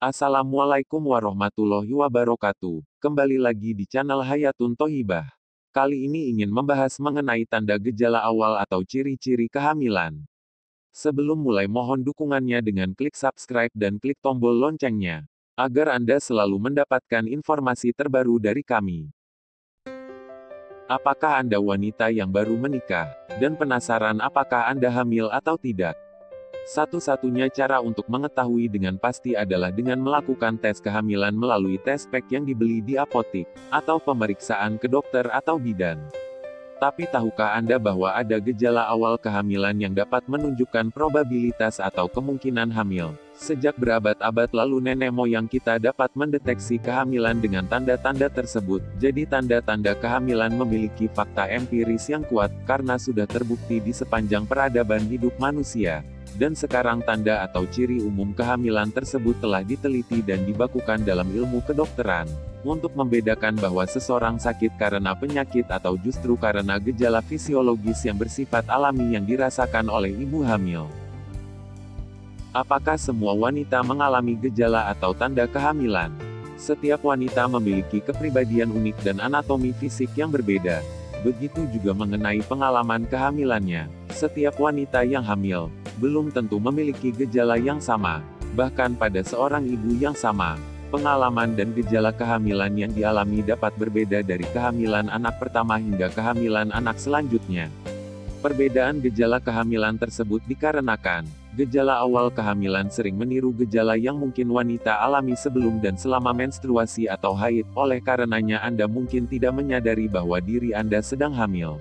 Assalamualaikum warahmatullahi wabarakatuh. Kembali lagi di channel Hayatun Thoyibah. Kali ini ingin membahas mengenai tanda gejala awal atau ciri-ciri kehamilan. Sebelum mulai mohon dukungannya dengan klik subscribe dan klik tombol loncengnya, agar Anda selalu mendapatkan informasi terbaru dari kami. Apakah Anda wanita yang baru menikah, dan penasaran apakah Anda hamil atau tidak? Satu-satunya cara untuk mengetahui dengan pasti adalah dengan melakukan tes kehamilan melalui tes pack yang dibeli di apotik, atau pemeriksaan ke dokter atau bidan. Tapi tahukah Anda bahwa ada gejala awal kehamilan yang dapat menunjukkan probabilitas atau kemungkinan hamil? Sejak berabad-abad lalu nenek moyang kita dapat mendeteksi kehamilan dengan tanda-tanda tersebut, jadi tanda-tanda kehamilan memiliki fakta empiris yang kuat, karena sudah terbukti di sepanjang peradaban hidup manusia. Dan sekarang tanda atau ciri umum kehamilan tersebut telah diteliti dan dibakukan dalam ilmu kedokteran, untuk membedakan bahwa seseorang sakit karena penyakit atau justru karena gejala fisiologis yang bersifat alami yang dirasakan oleh ibu hamil. Apakah semua wanita mengalami gejala atau tanda kehamilan? Setiap wanita memiliki kepribadian unik dan anatomi fisik yang berbeda. Begitu juga mengenai pengalaman kehamilannya. Setiap wanita yang hamil belum tentu memiliki gejala yang sama. Bahkan pada seorang ibu yang sama, pengalaman dan gejala kehamilan yang dialami dapat berbeda dari kehamilan anak pertama hingga kehamilan anak selanjutnya. Perbedaan gejala kehamilan tersebut dikarenakan gejala awal kehamilan sering meniru gejala yang mungkin wanita alami sebelum dan selama menstruasi atau haid, oleh karenanya Anda mungkin tidak menyadari bahwa diri Anda sedang hamil.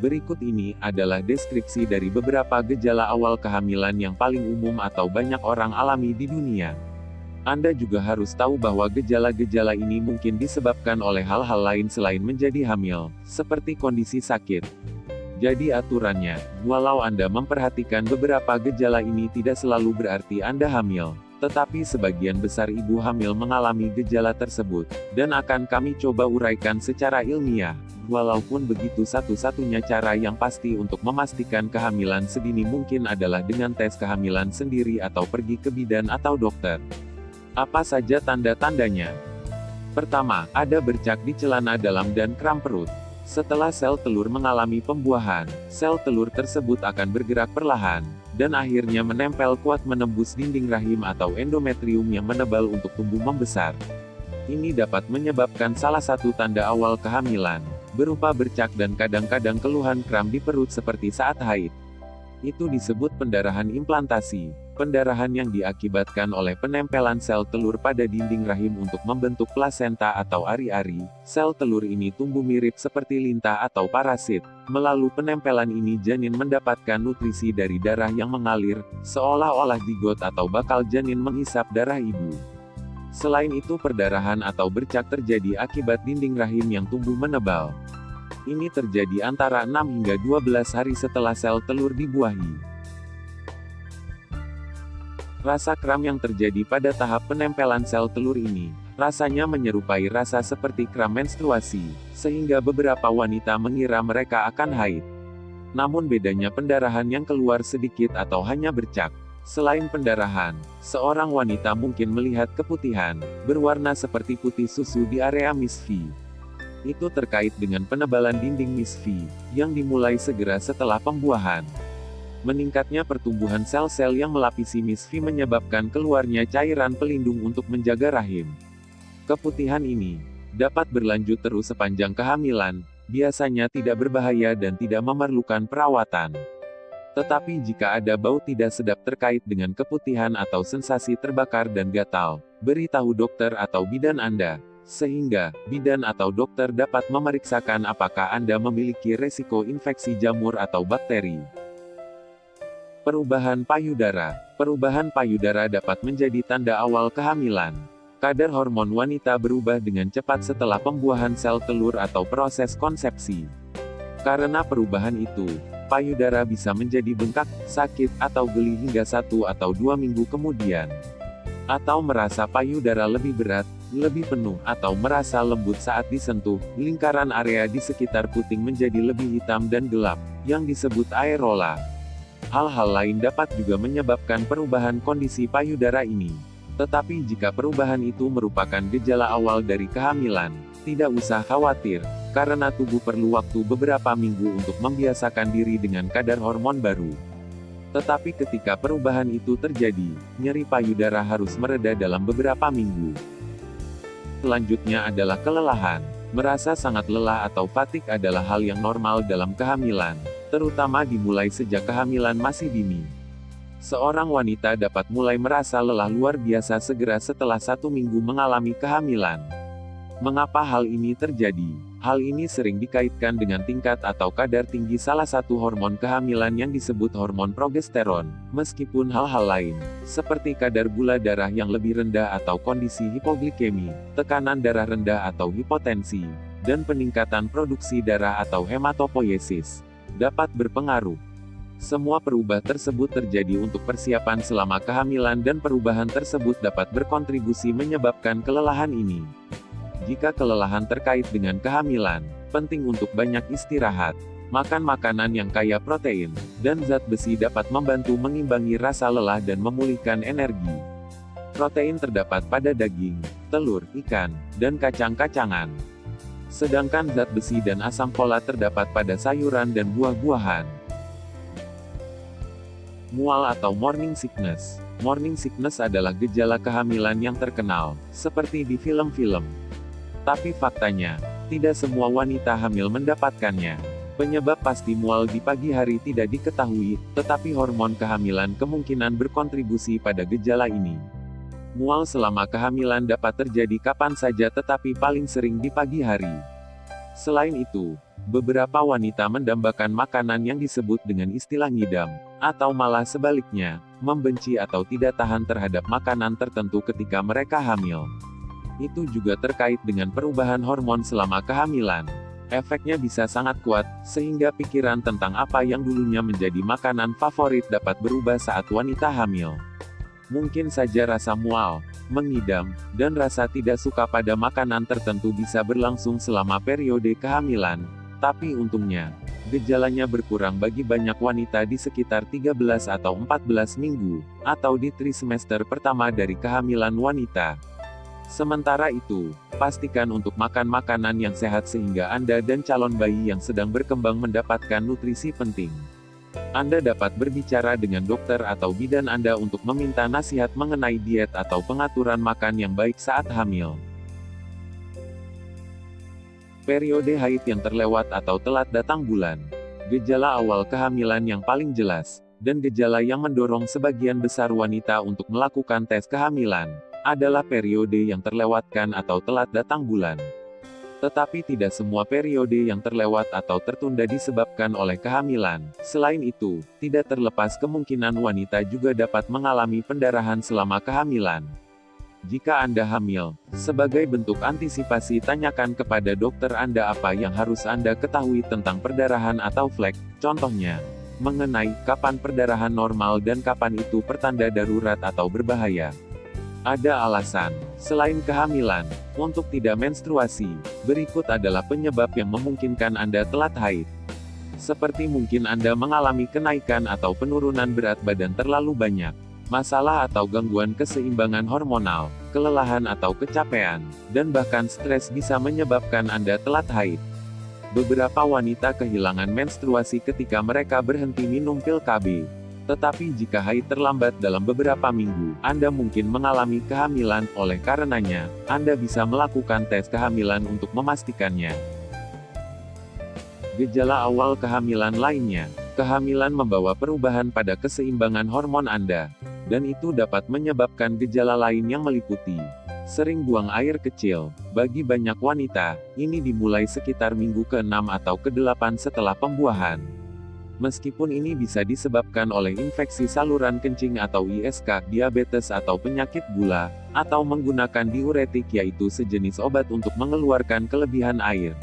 Berikut ini adalah deskripsi dari beberapa gejala awal kehamilan yang paling umum atau banyak orang alami di dunia. Anda juga harus tahu bahwa gejala-gejala ini mungkin disebabkan oleh hal-hal lain selain menjadi hamil, seperti kondisi sakit. Jadi aturannya, walau Anda memperhatikan beberapa gejala ini tidak selalu berarti Anda hamil, tetapi sebagian besar ibu hamil mengalami gejala tersebut, dan akan kami coba uraikan secara ilmiah. Walaupun begitu, satu-satunya cara yang pasti untuk memastikan kehamilan sedini mungkin adalah dengan tes kehamilan sendiri atau pergi ke bidan atau dokter. Apa saja tanda-tandanya? Pertama, ada bercak di celana dalam dan kram perut. Setelah sel telur mengalami pembuahan, sel telur tersebut akan bergerak perlahan, dan akhirnya menempel kuat menembus dinding rahim atau endometrium yang menebal untuk tumbuh membesar. Ini dapat menyebabkan salah satu tanda awal kehamilan, berupa bercak dan kadang-kadang keluhan kram di perut seperti saat haid. Itu disebut pendarahan implantasi, pendarahan yang diakibatkan oleh penempelan sel telur pada dinding rahim untuk membentuk plasenta atau ari-ari. Sel telur ini tumbuh mirip seperti lintah atau parasit. Melalui penempelan ini janin mendapatkan nutrisi dari darah yang mengalir, seolah-olah zigot atau bakal janin menghisap darah ibu. Selain itu, perdarahan atau bercak terjadi akibat dinding rahim yang tumbuh menebal. Ini terjadi antara 6 hingga 12 hari setelah sel telur dibuahi. Rasa kram yang terjadi pada tahap penempelan sel telur ini, rasanya menyerupai rasa seperti kram menstruasi, sehingga beberapa wanita mengira mereka akan haid. Namun bedanya pendarahan yang keluar sedikit atau hanya bercak. Selain pendarahan, seorang wanita mungkin melihat keputihan, berwarna seperti putih susu di area misfi. Itu terkait dengan penebalan dinding misfi, yang dimulai segera setelah pembuahan. Meningkatnya pertumbuhan sel-sel yang melapisi misfi menyebabkan keluarnya cairan pelindung untuk menjaga rahim. Keputihan ini dapat berlanjut terus sepanjang kehamilan, biasanya tidak berbahaya dan tidak memerlukan perawatan. Tetapi jika ada bau tidak sedap terkait dengan keputihan atau sensasi terbakar dan gatal, beritahu dokter atau bidan Anda, sehingga bidan atau dokter dapat memeriksakan apakah Anda memiliki resiko infeksi jamur atau bakteri. Perubahan payudara. Perubahan payudara dapat menjadi tanda awal kehamilan. Kadar hormon wanita berubah dengan cepat setelah pembuahan sel telur atau proses konsepsi. Karena perubahan itu, payudara bisa menjadi bengkak, sakit, atau geli hingga 1 atau 2 minggu kemudian. Atau merasa payudara lebih berat, lebih penuh, atau merasa lembut saat disentuh. Lingkaran area di sekitar puting menjadi lebih hitam dan gelap, yang disebut areola. Hal-hal lain dapat juga menyebabkan perubahan kondisi payudara ini. Tetapi jika perubahan itu merupakan gejala awal dari kehamilan, tidak usah khawatir, karena tubuh perlu waktu beberapa minggu untuk membiasakan diri dengan kadar hormon baru. Tetapi ketika perubahan itu terjadi, nyeri payudara harus mereda dalam beberapa minggu. Selanjutnya adalah kelelahan. Merasa sangat lelah atau fatigue adalah hal yang normal dalam kehamilan, terutama dimulai sejak kehamilan masih dini. Seorang wanita dapat mulai merasa lelah luar biasa segera setelah 1 minggu mengalami kehamilan. Mengapa hal ini terjadi? Hal ini sering dikaitkan dengan tingkat atau kadar tinggi salah satu hormon kehamilan yang disebut hormon progesteron, meskipun hal-hal lain, seperti kadar gula darah yang lebih rendah atau kondisi hipoglikemi, tekanan darah rendah atau hipotensi, dan peningkatan produksi darah atau hematopoiesis, dapat berpengaruh. Semua perubahan tersebut terjadi untuk persiapan selama kehamilan dan perubahan tersebut dapat berkontribusi menyebabkan kelelahan ini. Jika kelelahan terkait dengan kehamilan, penting untuk banyak istirahat. Makan makanan yang kaya protein dan zat besi dapat membantu mengimbangi rasa lelah dan memulihkan energi. Protein terdapat pada daging, telur, ikan, dan kacang-kacangan. Sedangkan zat besi dan asam folat terdapat pada sayuran dan buah-buahan. Mual atau morning sickness. Morning sickness adalah gejala kehamilan yang terkenal, seperti di film-film. Tapi faktanya, tidak semua wanita hamil mendapatkannya. Penyebab pasti mual di pagi hari tidak diketahui, tetapi hormon kehamilan kemungkinan berkontribusi pada gejala ini. Mual selama kehamilan dapat terjadi kapan saja tetapi paling sering di pagi hari. Selain itu, beberapa wanita mendambakan makanan yang disebut dengan istilah ngidam, atau malah sebaliknya, membenci atau tidak tahan terhadap makanan tertentu ketika mereka hamil. Itu juga terkait dengan perubahan hormon selama kehamilan. Efeknya bisa sangat kuat, sehingga pikiran tentang apa yang dulunya menjadi makanan favorit dapat berubah saat wanita hamil. Mungkin saja rasa mual, mengidam, dan rasa tidak suka pada makanan tertentu bisa berlangsung selama periode kehamilan, tapi untungnya, gejalanya berkurang bagi banyak wanita di sekitar 13 atau 14 minggu, atau di trimester pertama dari kehamilan wanita. Sementara itu, pastikan untuk makan makanan yang sehat sehingga Anda dan calon bayi yang sedang berkembang mendapatkan nutrisi penting. Anda dapat berbicara dengan dokter atau bidan Anda untuk meminta nasihat mengenai diet atau pengaturan makan yang baik saat hamil. Periode haid yang terlewat atau telat datang bulan. Gejala awal kehamilan yang paling jelas, dan gejala yang mendorong sebagian besar wanita untuk melakukan tes kehamilan, adalah periode yang terlewatkan atau telat datang bulan. Tetapi tidak semua periode yang terlewat atau tertunda disebabkan oleh kehamilan. Selain itu, tidak terlepas kemungkinan wanita juga dapat mengalami pendarahan selama kehamilan. Jika Anda hamil, sebagai bentuk antisipasi tanyakan kepada dokter Anda apa yang harus Anda ketahui tentang perdarahan atau flek, contohnya, mengenai kapan perdarahan normal dan kapan itu pertanda darurat atau berbahaya. Ada alasan, selain kehamilan, untuk tidak menstruasi. Berikut adalah penyebab yang memungkinkan Anda telat haid. Seperti mungkin Anda mengalami kenaikan atau penurunan berat badan terlalu banyak, masalah atau gangguan keseimbangan hormonal, kelelahan atau kecapean, dan bahkan stres bisa menyebabkan Anda telat haid. Beberapa wanita kehilangan menstruasi ketika mereka berhenti minum pil KB. Tetapi jika haid terlambat dalam beberapa minggu, Anda mungkin mengalami kehamilan, oleh karenanya, Anda bisa melakukan tes kehamilan untuk memastikannya. Gejala awal kehamilan lainnya. Kehamilan membawa perubahan pada keseimbangan hormon Anda, dan itu dapat menyebabkan gejala lain yang meliputi sering buang air kecil. Bagi banyak wanita, ini dimulai sekitar minggu ke-6 atau ke-8 setelah pembuahan. Meskipun ini bisa disebabkan oleh infeksi saluran kencing atau ISK, diabetes atau penyakit gula, atau menggunakan diuretik yaitu sejenis obat untuk mengeluarkan kelebihan air.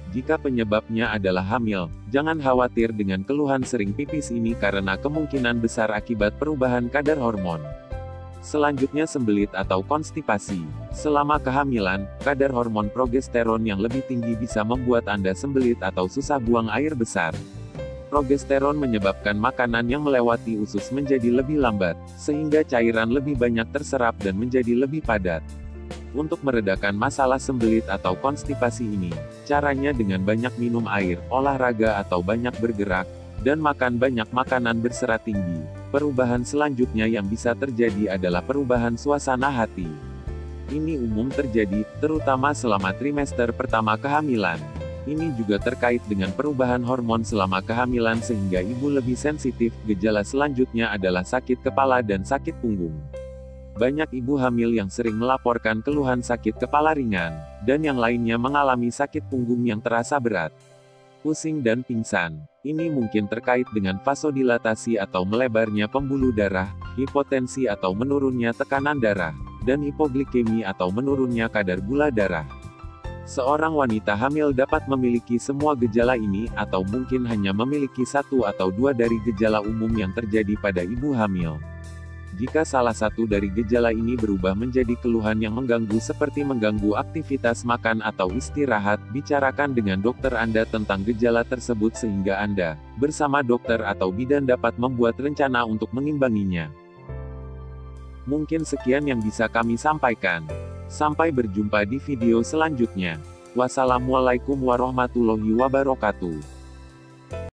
Jika penyebabnya adalah hamil, jangan khawatir dengan keluhan sering pipis ini karena kemungkinan besar akibat perubahan kadar hormon. Selanjutnya sembelit atau konstipasi. Selama kehamilan, kadar hormon progesteron yang lebih tinggi bisa membuat Anda sembelit atau susah buang air besar. Progesteron menyebabkan makanan yang melewati usus menjadi lebih lambat, sehingga cairan lebih banyak terserap dan menjadi lebih padat. Untuk meredakan masalah sembelit atau konstipasi ini, caranya dengan banyak minum air, olahraga atau banyak bergerak, dan makan banyak makanan berserat tinggi. Perubahan selanjutnya yang bisa terjadi adalah perubahan suasana hati. Ini umum terjadi, terutama selama trimester pertama kehamilan. Ini juga terkait dengan perubahan hormon selama kehamilan sehingga ibu lebih sensitif. Gejala selanjutnya adalah sakit kepala dan sakit punggung. Banyak ibu hamil yang sering melaporkan keluhan sakit kepala ringan, dan yang lainnya mengalami sakit punggung yang terasa berat. Pusing dan pingsan. Ini mungkin terkait dengan vasodilatasi atau melebarnya pembuluh darah, hipotensi atau menurunnya tekanan darah, dan hipoglikemi atau menurunnya kadar gula darah. Seorang wanita hamil dapat memiliki semua gejala ini, atau mungkin hanya memiliki satu atau dua dari gejala umum yang terjadi pada ibu hamil. Jika salah satu dari gejala ini berubah menjadi keluhan yang mengganggu seperti mengganggu aktivitas makan atau istirahat, bicarakan dengan dokter Anda tentang gejala tersebut sehingga Anda, bersama dokter atau bidan dapat membuat rencana untuk mengimbanginya. Mungkin sekian yang bisa kami sampaikan. Sampai berjumpa di video selanjutnya. Wassalamualaikum warahmatullahi wabarakatuh.